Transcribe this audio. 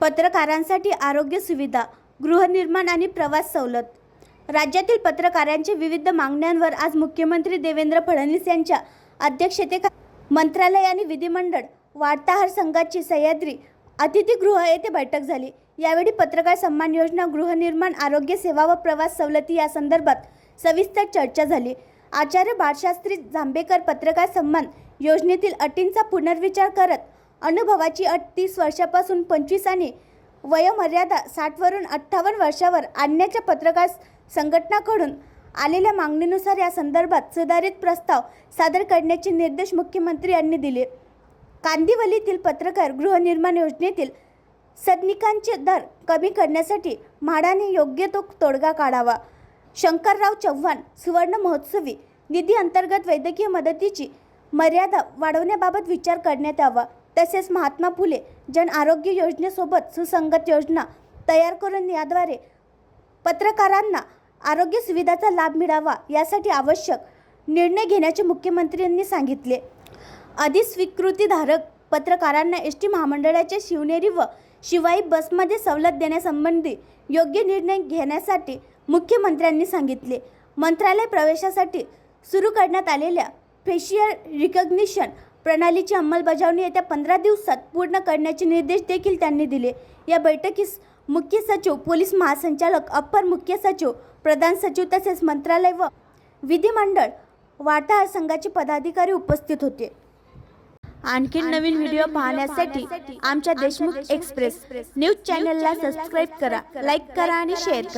पत्रकारांसाठी आरोग्य सुविधा, गृहनिर्माण आणि प्रवास सवलत. राज्यातील पत्रकारांच्या विविध मागण्यांवर आज मुख्यमंत्री देवेंद्र फडणवीस यांच्या अध्यक्षतेखाली मंत्रालय आणि विधिमंडळ वार्ताहर संघाची सह्याद्री अतिथीगृह येथे बैठक झाली. यावेळी पत्रकार सन्मान योजना, गृहनिर्माण, आरोग्य सेवा व प्रवास सवलती या संदर्भात सविस्तर चर्चा झाली. आचार्य बाळशास्त्री जांभेकर पत्रकार सन्मान योजनेतील अटींचा पुनर्विचार करत अनुभवाची अट 30 वर्षापासून 25 आणि वयोमर्यादा 60 वरून 58 वर्षावर आणण्याच्या पत्रकार संघटनांकडून आलेल्या मागणीनुसार या संदर्भात सुधारित प्रस्ताव सादर करण्याचे निर्देश मुख्यमंत्री यांनी दिले. कांदिवलीतील पत्रकार गृहनिर्माण योजनेतील सदनिकांचे दर कमी करण्यासाठी म्हाडाने योग्य तो तोडगा काढावा. शंकरराव चव्हाण सुवर्ण महोत्सवी निधी अंतर्गत वैद्यकीय मदतीची मर्यादा वाढवण्याबाबत विचार करण्यात यावा. तसेच महात्मा फुले जन आरोग्य योजनेसोबत सुसंगत योजना तयार करून याद्वारे पत्रकारांना आरोग्य सुविधांचा लाभ मिळावा यासाठी आवश्यक निर्णय घेण्याचे मुख्यमंत्र्यांनी सांगितले. अधिस्वीकृतीधारक पत्रकारांना एसटी महामंडळाच्या शिवनेरी व शिवाई बसमध्ये सवलत देण्यासंबंधी योग्य निर्णय घेण्यासाठी मुख्यमंत्र्यांनी सांगितले. मंत्रालय प्रवेशासाठी सुरू करण्यात आलेल्या फेशियल रिकग्निशन प्रणालीची अंमलबजावणी येत्या 15 दिवसात पूर्ण करण्याचे निर्देश देखील त्यांनी दिले. या बैठकीस मुख्य सचिव, पोलीस महासंचालक, अप्पर मुख्य सचिव, प्रधान सचिव तसेच मंत्रालय व विधिमंडळ वार्ताहर संघाचे पदाधिकारी उपस्थित होते. आणखी नवीन व्हिडिओ पाहण्यासाठी आमच्या देशमुख एक्सप्रेस न्यूज चॅनलला सबस्क्राईब करा, लाईक करा आणि शेअर करा.